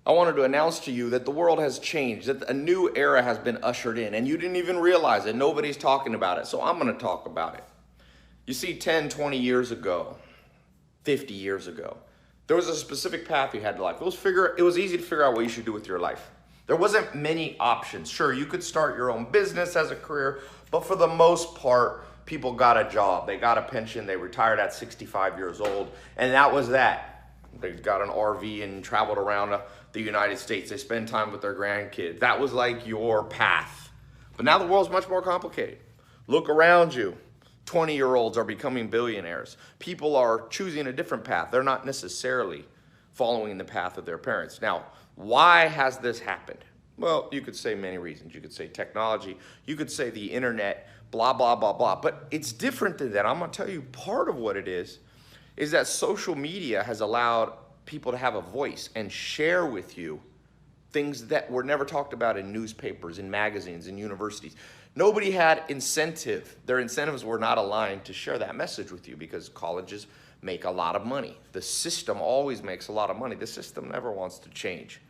I wanted to announce to you that the world has changed, that a new era has been ushered in, and you didn't even realize it. Nobody's talking about it, so I'm going to talk about it. You see, 10, 20 years ago, 50 years ago, there was a specific path you had to life. It was easy to figure out what you should do with your life. There wasn't many options. Sure, you could start your own business as a career, but for the most part, people got a job. They got a pension. They retired at 65 years old, and that was that. They got an RV and traveled around the United States. They spend time with their grandkids. That was like your path. But now the world's much more complicated. Look around you. 20-year-olds are becoming billionaires. People are choosing a different path. They're not necessarily following the path of their parents. Now, why has this happened? Well, you could say many reasons. You could say technology. You could say the internet, blah, blah, blah, blah. But it's different than that. I'm going to tell you part of what it is that social media has allowed people to have a voice and share with you things that were never talked about in newspapers, in magazines, in universities. Nobody had incentive. Their incentives were not aligned to share that message with you because colleges make a lot of money. The system always makes a lot of money. The system never wants to change.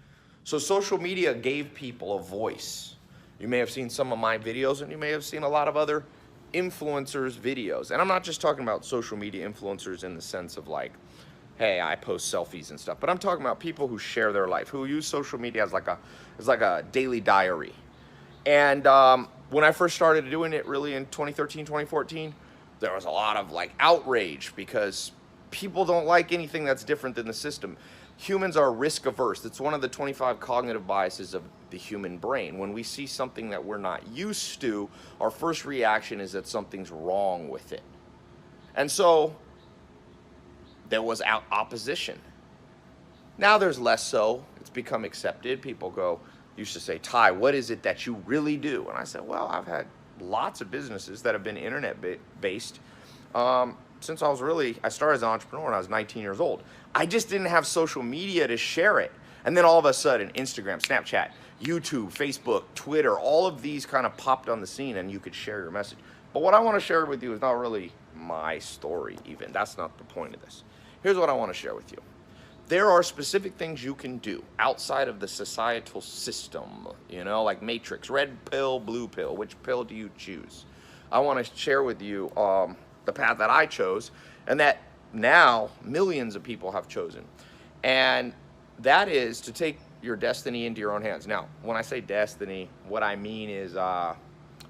So social media gave people a voice. You may have seen some of my videos, and you may have seen a lot of other influencers' videos. And I'm not just talking about social media influencers in the sense of like, hey, I post selfies and stuff, but I'm talking about people who share their life, who use social media as like a daily diary. And when I first started doing it really in 2013, 2014, there was a lot of like outrage because people don't like anything that's different than the system. Humans are risk averse. It's one of the 25 cognitive biases of the human brain. When we see something that we're not used to, our first reaction is that something's wrong with it. And so there was opposition. Now there's less so. It's become accepted. People used to say, Ty, what is it that you really do? And I said, well, I've had lots of businesses that have been internet-based since I started as an entrepreneur when I was 19 years old. I just didn't have social media to share it. And then all of a sudden, Instagram, Snapchat, YouTube, Facebook, Twitter, all of these kind of popped on the scene and you could share your message. But what I want to share with you is not really my story even. That's not the point of this. Here's what I want to share with you. There are specific things you can do outside of the societal system, like Matrix, red pill, blue pill. Which pill do you choose? I want to share with you the path that I chose and that now millions of people have chosen. And that is to take your destiny into your own hands. Now, when I say destiny, what I mean is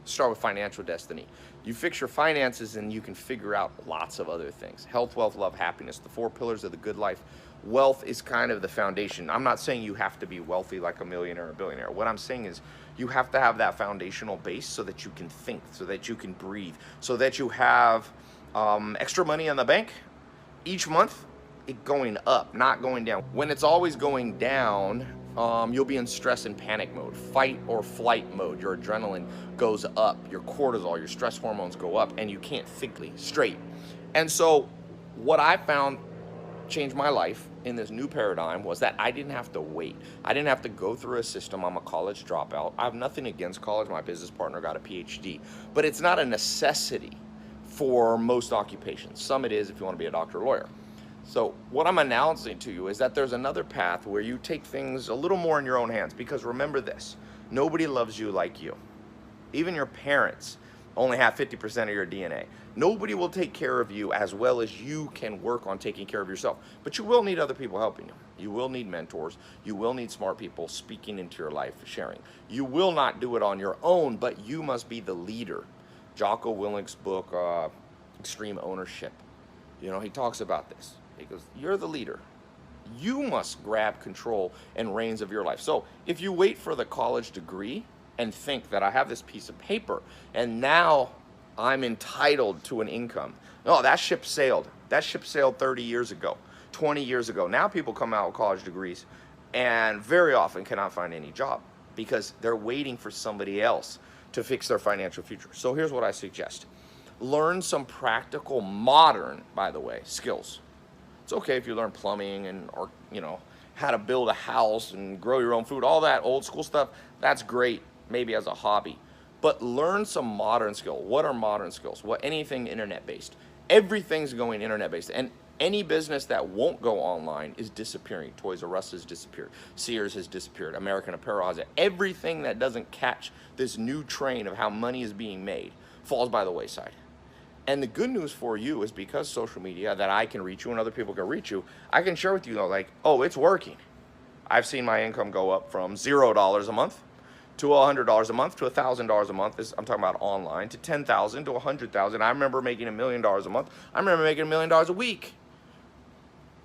start with financial destiny. You fix your finances and you can figure out lots of other things. Health, wealth, love, happiness, the 4 pillars of the good life. Wealth is kind of the foundation. I'm not saying you have to be wealthy like a millionaire or a billionaire. What I'm saying is you have to have that foundational base so that you can think, so that you can breathe, so that you have extra money in the bank each month, it going up, not going down. When it's always going down, you'll be in stress and panic mode, fight or flight mode. Your adrenaline goes up, your cortisol, your stress hormones go up, and you can't think straight. And so what I found changed my life in this new paradigm was that I didn't have to wait. I didn't have to go through a system. I'm a college dropout. I have nothing against college. My business partner got a PhD, but it's not a necessity for most occupations. Some it is if you want to be a doctor or lawyer. So what I'm announcing to you is that there's another path where you take things a little more in your own hands, because remember this, nobody loves you like you. Even your parents only have 50% of your DNA. Nobody will take care of you as well as you can work on taking care of yourself. But you will need other people helping you. You will need mentors. You will need smart people speaking into your life, sharing. You will not do it on your own, but you must be the leader. Jocko Willink's book, Extreme Ownership, he talks about this. He goes, you're the leader. You must grab control and reins of your life. So if you wait for the college degree and think that I have this piece of paper and now I'm entitled to an income, no, that ship sailed. That ship sailed 30 years ago, 20 years ago. Now people come out with college degrees and very often cannot find any job because they're waiting for somebody else to fix their financial future. So here's what I suggest. Learn some practical, modern, by the way, skills. It's okay if you learn plumbing or how to build a house and grow your own food, all that old school stuff. That's great, maybe as a hobby. But learn some modern skill. What are modern skills? Anything internet-based. Everything's going internet-based. And Any business that won't go online is disappearing. Toys R Us has disappeared. Sears has disappeared. American Apparel has it. Everything that doesn't catch this new train of how money is being made falls by the wayside. And the good news for you is because social media, that I can reach you and other people can reach you, I can share with you, though, like, oh, it's working. I've seen my income go up from $0 a month to $100 a month to $1,000 a month. I'm talking about online, to $10,000 to $100,000. I remember making $1 million a month. I remember making $1 million a week.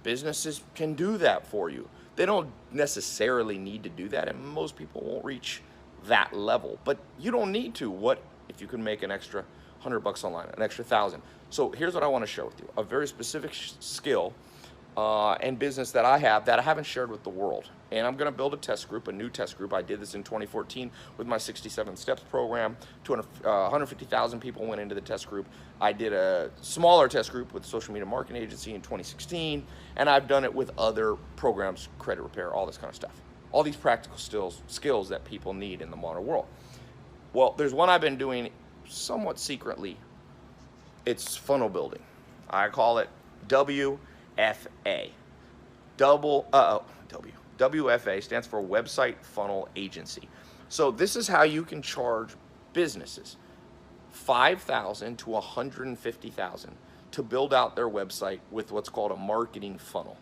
Businesses can do that for you. They don't necessarily need to do that, and most people won't reach that level. But you don't need to. What if you can make an extra $100 online, an extra 1,000? So here's what I want to share with you: a very specific skill and business that I have that I haven't shared with the world. And I'm going to build a test group, a new test group. I did this in 2014 with my 67 Steps program. 150,000 people went into the test group. I did a smaller test group with a social media marketing agency in 2016, and I've done it with other programs, credit repair, all this kind of stuff. All these practical skills that people need in the modern world. Well, there's one I've been doing somewhat secretly. It's funnel building. I call it WFA. WFA stands for Website Funnel Agency. So this is how you can charge businesses $5,000 to $150,000 to build out their website with what's called a marketing funnel.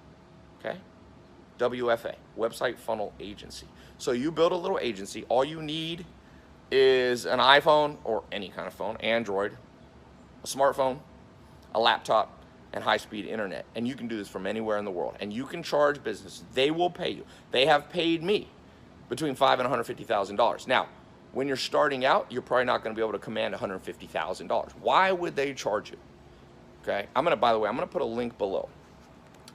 Okay? WFA, Website Funnel Agency. So you build a little agency. All you need is an iPhone or any kind of phone, Android, a smartphone, a laptop, and high-speed internet. And you can do this from anywhere in the world. And you can charge businesses. They will pay you. They have paid me between $5,000 and $150,000. Now, when you're starting out, you're probably not going to be able to command $150,000. Why would they charge you? Okay. By the way, I'm going to put a link below.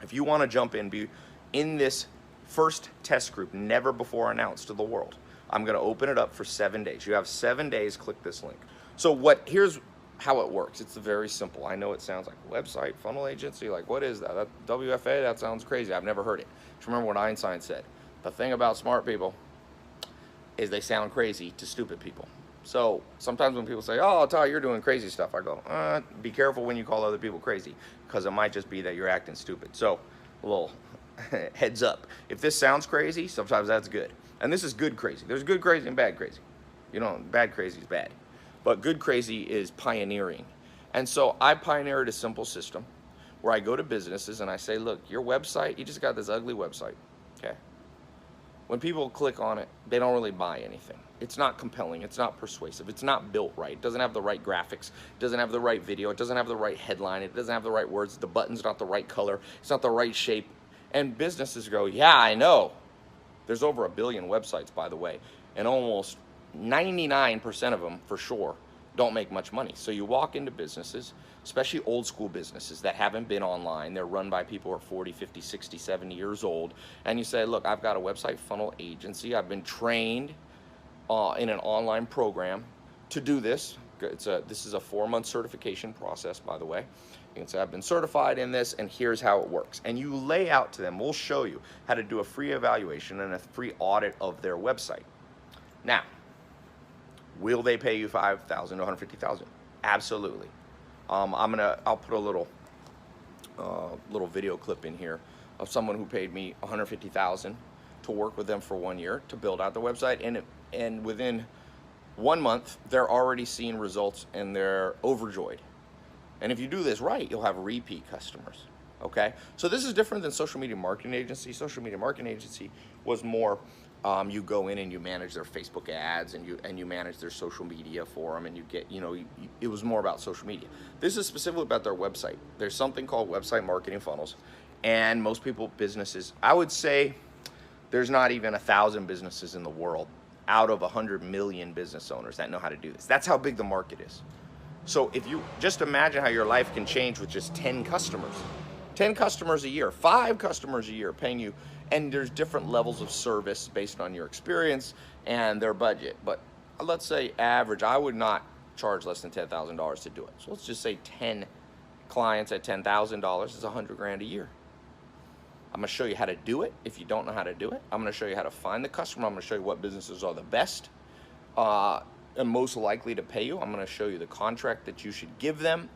If you want to jump in, be in this first test group, never before announced to the world, I'm going to open it up for 7 days. You have 7 days. Click this link. So here's how it works. It's very simple. I know it sounds like website funnel agency. Like, what is that? WFA? That sounds crazy. I've never heard it. Just remember what Einstein said. The thing about smart people is they sound crazy to stupid people. So sometimes when people say, oh, Ty, you're doing crazy stuff, I go, be careful when you call other people crazy, because it might just be that you're acting stupid. So a little heads up. If this sounds crazy, sometimes that's good. And this is good crazy. There's good crazy and bad crazy. You know, bad crazy is bad. But good crazy is pioneering. And so I pioneered a simple system where I go to businesses and I say, look, your website, you just got this ugly website, okay? When people click on it, they don't really buy anything. It's not compelling, it's not persuasive, it's not built right, it doesn't have the right graphics, it doesn't have the right video, it doesn't have the right headline, it doesn't have the right words, the button's not the right color, it's not the right shape. And businesses go, yeah, I know. There's over 1 billion websites, by the way, and almost 99% of them, for sure, don't make much money. So you walk into businesses, especially old school businesses that haven't been online, they're run by people who are 40, 50, 60, 70 years old, and you say, look, I've got a website funnel agency, I've been trained in an online program to do this. This is a 4-month certification process, by the way. You can say, I've been certified in this, and here's how it works. And you lay out to them, we'll show you how to do a free evaluation and a free audit of their website. Now, will they pay you $5,000 to $150,000? Absolutely. I'll put a little video clip in here of someone who paid me $150,000 to work with them for 1 year to build out the website, and within 1 month they're already seeing results and they're overjoyed. And if you do this right, you'll have repeat customers. Okay, so this is different than social media marketing agency. Social media marketing agency was more you go in and you manage their Facebook ads and you manage their social media for them, and you get, it was more about social media. This is specifically about their website. There's something called website marketing funnels, and most people, businesses, I would say there's not even 1,000 businesses in the world out of 100 million business owners that know how to do this. That's how big the market is. So if you just imagine how your life can change with just 10 customers. 10 customers a year, 5 customers a year paying you, and there's different levels of service based on your experience and their budget. But let's say average, I would not charge less than $10,000 to do it. So let's just say 10 clients at $10,000 is $100,000 a year. I'm gonna show you how to do it if you don't know how to do it. I'm gonna show you how to find the customer. I'm gonna show you what businesses are the best and most likely to pay you. I'm gonna show you the contract that you should give them.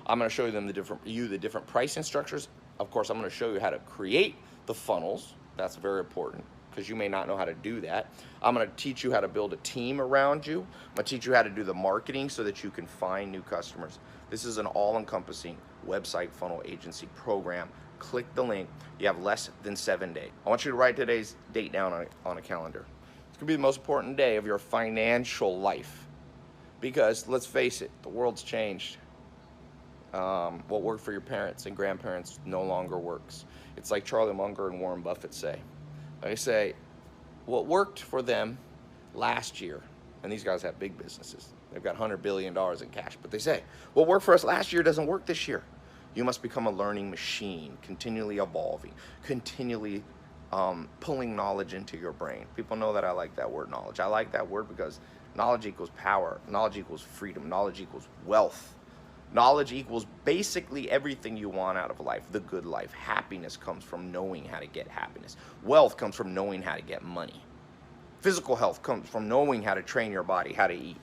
I'm going to show them the different pricing structures. Of course, I'm going to show you how to create the funnels. That's very important because you may not know how to do that. I'm going to teach you how to build a team around you. I'm going to teach you how to do the marketing so that you can find new customers. This is an all-encompassing website funnel agency program. Click the link. You have less than 7 days. I want you to write today's date down on a calendar. It's going to be the most important day of your financial life because, let's face it, the world's changed. What worked for your parents and grandparents no longer works. It's like Charlie Munger and Warren Buffett say. They say, what worked for them last year, and these guys have big businesses. They've got $100 billion in cash, but they say, what worked for us last year doesn't work this year. You must become a learning machine, continually evolving, continually pulling knowledge into your brain. People know that I like that word, knowledge. I like that word because knowledge equals power, knowledge equals freedom, knowledge equals wealth. Knowledge equals basically everything you want out of life, the good life. Happiness comes from knowing how to get happiness. Wealth comes from knowing how to get money. Physical health comes from knowing how to train your body, how to eat.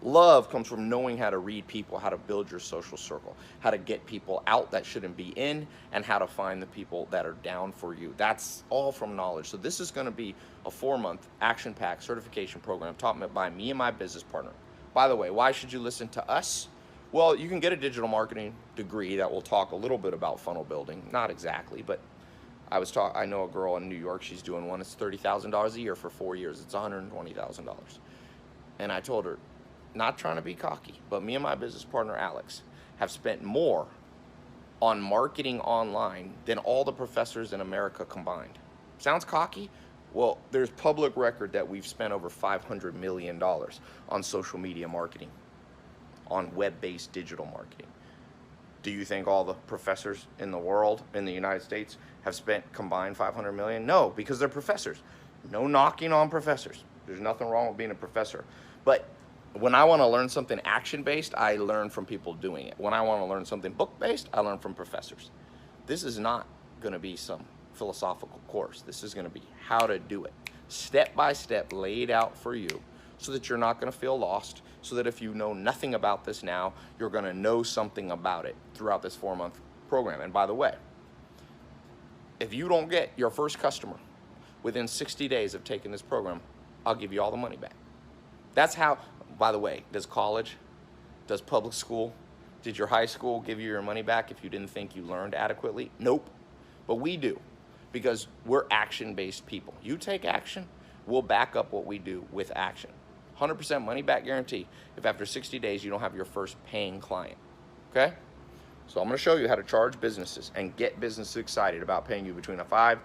Love comes from knowing how to read people, how to build your social circle, how to get people out that shouldn't be in, and how to find the people that are down for you. That's all from knowledge. So this is going to be a 4-month action-packed certification program taught by me and my business partner. By the way, why should you listen to us? Well, you can get a digital marketing degree that will talk a little bit about funnel building. Not exactly, but I know a girl in New York, she's doing one. It's $30,000 a year for 4 years. It's $120,000. And I told her, not trying to be cocky, but me and my business partner, Alex, have spent more on marketing online than all the professors in America combined. Sounds cocky? Well, there's public record that we've spent over $500 million on social media marketing, on web-based digital marketing. Do you think all the professors in the world, in the United States, have spent combined $500 million? No, because they're professors. No knocking on professors. There's nothing wrong with being a professor. But when I want to learn something action-based, I learn from people doing it. When I want to learn something book-based, I learn from professors. This is not going to be some philosophical course. This is going to be how to do it, step by step, laid out for you, so that you're not going to feel lost, so that if you know nothing about this now, you're going to know something about it throughout this 4-month program. And by the way, if you don't get your first customer within 60 days of taking this program, I'll give you all the money back. That's how, by the way, does college, does public school, did your high school give you your money back if you didn't think you learned adequately? Nope. But we do, because we're action-based people. You take action, we'll back up what we do with action. 100% money back guarantee if after 60 days you don't have your first paying client, okay? So I'm gonna show you how to charge businesses and get businesses excited about paying you between $5,000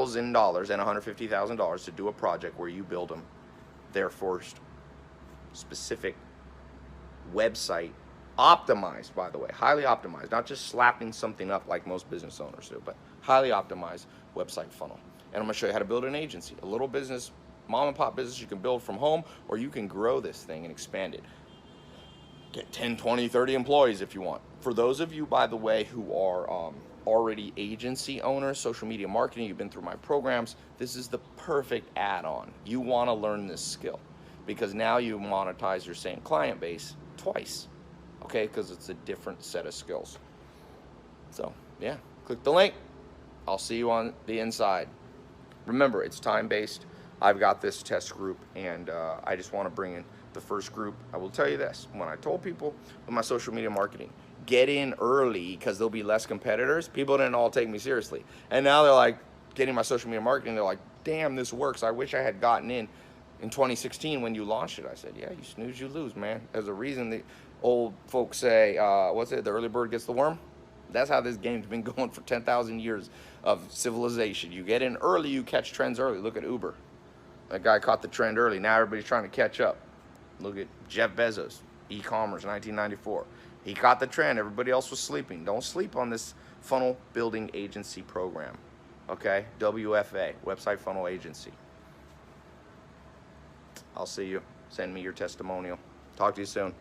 and $150,000 to do a project where you build them their first specific website, optimized, by the way, highly optimized, not just slapping something up like most business owners do, but highly optimized website funnel. And I'm gonna show you how to build an agency, a little business, mom and pop business you can build from home, or you can grow this thing and expand it. Get 10, 20, 30 employees if you want. For those of you, by the way, who are already agency owners, social media marketing, you've been through my programs, this is the perfect add-on. You want to learn this skill because now you monetize your same client base twice, okay? Because it's a different set of skills. So, yeah, click the link. I'll see you on the inside. Remember, it's time-based. I've got this test group, and I just want to bring in the first group. I will tell you this. When I told people with my social media marketing, get in early because there'll be less competitors, people didn't all take me seriously. And now they're like, getting my social media marketing, they're like, damn, this works. I wish I had gotten in 2016 when you launched it. I said, yeah, you snooze, you lose, man. There's a reason the old folks say, what's it, the early bird gets the worm? That's how this game's been going for 10,000 years of civilization. You get in early, you catch trends early. Look at Uber. That guy caught the trend early. Now everybody's trying to catch up. Look at Jeff Bezos, e-commerce, 1994. He caught the trend. Everybody else was sleeping. Don't sleep on this funnel building agency program, okay? WFA, Website Funnel Agency. I'll see you. Send me your testimonial. Talk to you soon.